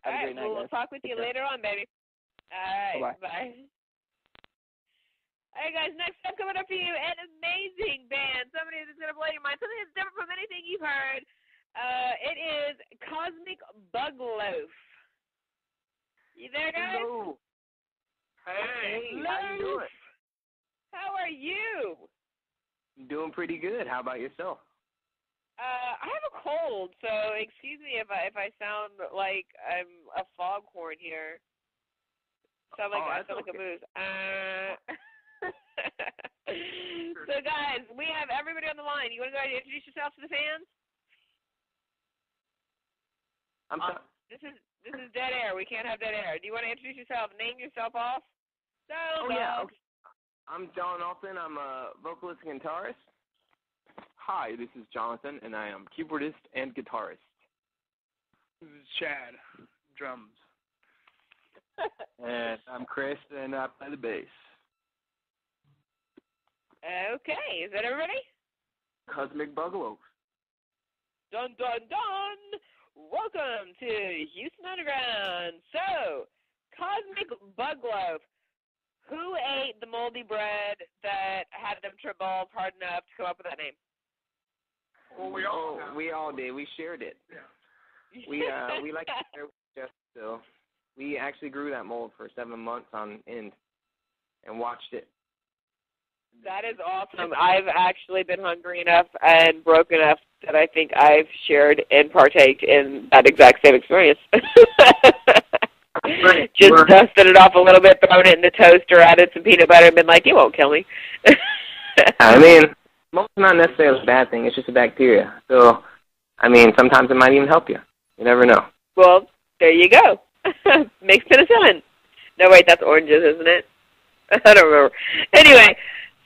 Have a great night, We'll guys. talk with you later on, baby. All right, bye. All right, guys, next up coming up for you, an amazing band, somebody that's going to blow your mind, something that's different from anything you've heard. It is Cosmic Bugloaf. You there, guys? Hello. Hey, how you doing? How are you? I'm doing pretty good. How about yourself? I have a cold, so excuse me if I sound like I'm a foghorn here. I sound like a moose. So guys, we have everybody on the line. You want to go ahead and introduce yourself to the fans? This is dead air. We can't have dead air. Do you want to introduce yourself? Name yourself off. Yeah. Okay. I'm John Alton. I'm a vocalist and guitarist. Hi, this is Jonathan, and I am keyboardist and guitarist. This is Chad, drums. And I'm Chris, and I play the bass. Okay, is that everybody? Cosmic Bugloaf. Dun, dun, dun! Welcome to Houston Underground. So, Cosmic Bugloaf. Who ate the moldy bread that had them trip balls hard enough to come up with that name? Well, we all did. We shared it. Yeah. We like to share with Jeff, so we actually grew that mold for 7 months on end and watched it. That is awesome. I've actually been hungry enough and broke enough that I think I've shared and partaked in that exact same experience. Just dusted it off a little bit, thrown it in the toaster, added some peanut butter, and been like, it won't kill me. I mean, mold's not necessarily a bad thing. It's just a bacteria. So, I mean, sometimes it might even help you. You never know. Well, there you go. Makes penicillin. No, wait, that's oranges, isn't it? I don't remember. Anyway,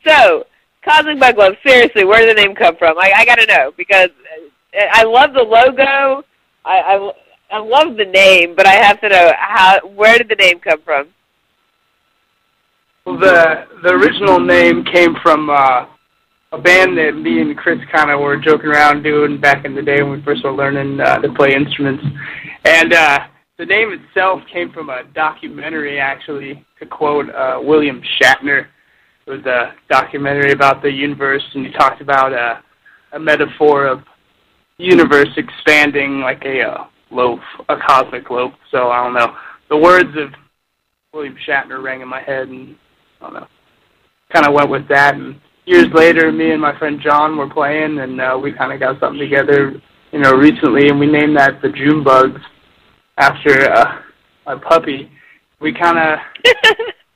so, Cosmic Bugloaf, seriously, where did the name come from? I got to know, because I love the logo. I love the name, but I have to know, where did the name come from? Well, the original name came from a band that me and Chris kind of were joking around doing back in the day when we first were learning to play instruments. And the name itself came from a documentary, actually, to quote William Shatner. It was a documentary about the universe, and he talked about a metaphor of universe expanding like a loaf, a cosmic loaf. So, I don't know. The words of William Shatner rang in my head, and I don't know. Kind of went with that, and years later, me and my friend John were playing, and we kind of got something together, recently, and we named that the June Bugs after my puppy. We kind of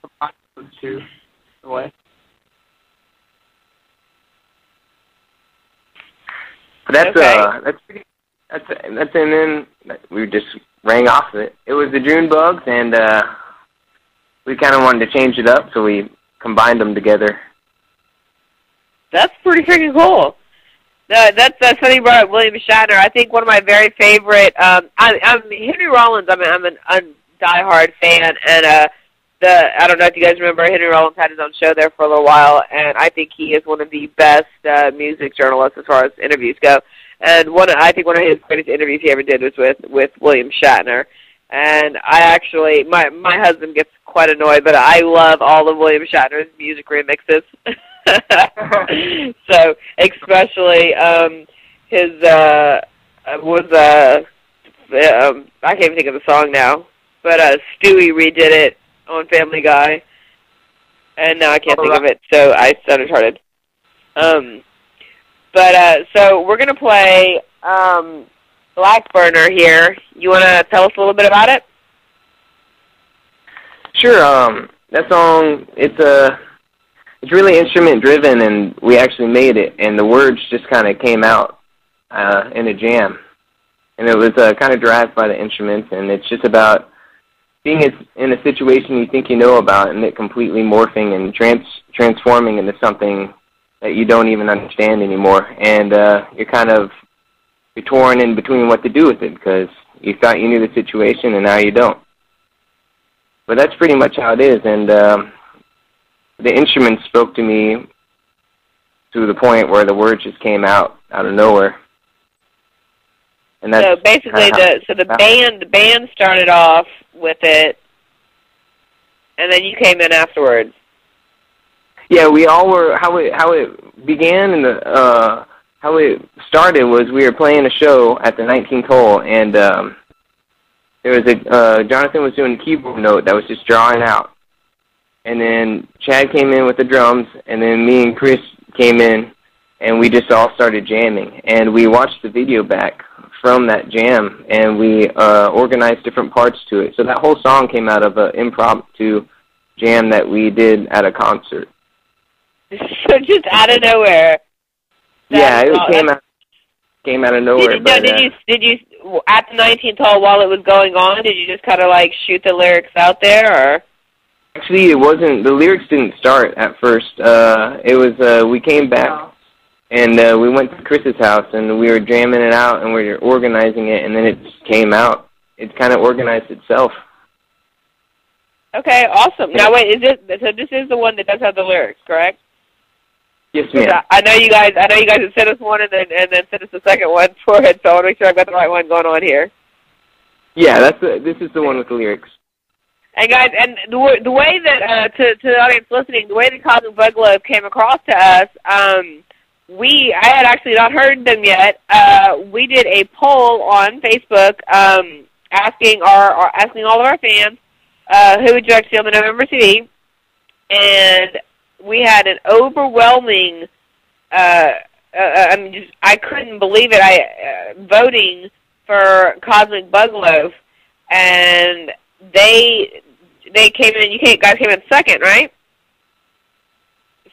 combined those two in a way. That's pretty. And then we just rang off of it. It was the June Bugs, and we kind of wanted to change it up, so we combined them together. That's pretty freaking cool. That's funny you brought up William Shatner. I think one of my very favorite. I'm Henry Rollins. I'm a diehard fan, and I don't know if you guys remember, Henry Rollins had his own show there for a little while, and I think he is one of the best music journalists as far as interviews go. And I think one of his greatest interviews he ever did was with William Shatner. And I actually, my husband gets quite annoyed, but I love all of William Shatner's music remixes. So, especially his, I can't even think of the song now, but Stewie redid it on Family Guy, and now I can't think of it, so I sounded retarded. So we're going to play Black Burner here. You want to tell us a little bit about it? Sure. That song, it's really instrument driven, and we actually made it, and the words just kind of came out in a jam. And it was kind of derived by the instruments, and it's just about being in a situation you think you know about, and it completely morphing and transforming into something that you don't even understand anymore. And you're torn in between what to do with it, because you thought you knew the situation, and now you don't. But that's pretty much how it is, and the instruments spoke to me to the point where the words just came out of nowhere. And that's so basically, the band started off with it, and then you came in afterwards. Yeah, we all were. How it began and how it started was we were playing a show at the 19th hole, and there was Jonathan was doing a keyboard note that was just drawing out, and then Chad came in with the drums, and then me and Chris came in, and we just all started jamming, and we watched the video back from that jam, and we organized different parts to it. So that whole song came out of an impromptu jam that we did at a concert. So just out of nowhere. Yeah, it came out of nowhere. Did you at the 19th hole while it was going on? Did you just kind of like shoot the lyrics out there, or? Actually, it wasn't. The lyrics didn't start at first. It was we came back and we went to Chris's house and we were jamming it out and we were organizing it, and then it just came out. It kind of organized itself. Okay, awesome. Now wait, this is the one that does have the lyrics, correct? Yes, ma'am. I know you guys had sent us one and then sent us the second one for it, so I want to make sure I've got the right one going on here. Yeah, this is the one with the lyrics. And guys, and the way that to the audience listening, the way that Cosmic Buglobe came across to us, I had actually not heard them yet. We did a poll on Facebook asking all of our fans who would you like to see on the November CD, and we had an overwhelming. I couldn't believe it. Voting for Cosmic Buglobe, and they came in. You guys came in second, right?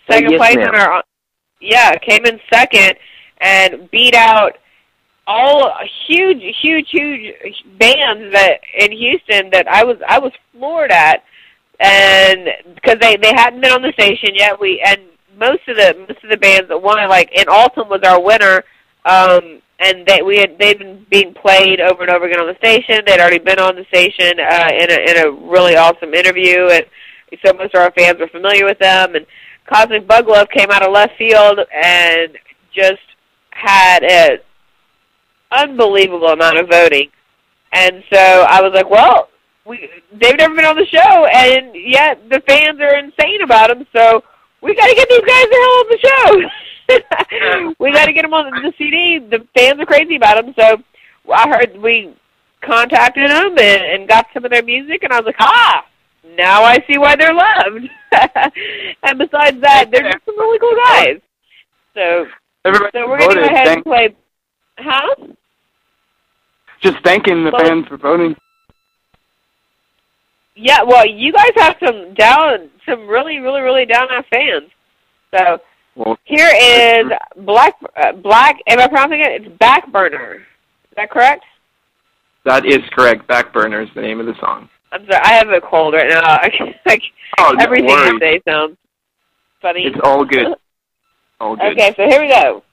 Second yes, place ma'am. in our. Yeah, came in second and beat out all huge bands that in Houston that I was floored at, and because they hadn't been on the station yet. Most of the bands that won, like in Alton was our winner, and they'd been being played over and over again on the station. They'd already been on the station in a really awesome interview, and so most of our fans were familiar with them. And Cosmic Buglobe came out of left field and just had an unbelievable amount of voting. And so I was like, well, they've never been on the show, and yet the fans are insane about them, so we got to get these guys the hell on the show. We got to get them on the CD. The fans are crazy about them, so I heard we contacted them and got some of their music, and I was like, now I see why they're loved. And besides that, they're just some really cool guys. So we're going to go ahead and play. Huh? Just thanking the fans for voting. Yeah, well, you guys have some really, really, really down-ass fans. So here is Black. Am I pronouncing it? It's Backburner. Is that correct? That is correct. Backburner is the name of the song. I'm sorry, I have a cold right now. Everything I say sounds funny. It's all good. All good. Okay, so here we go.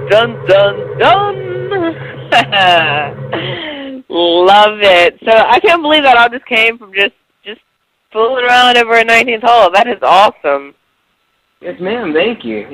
Dun, dun, dun! Love it. So I can't believe that all just came from just fooling around over a 19th hole. That is awesome. Yes, ma'am. Thank you.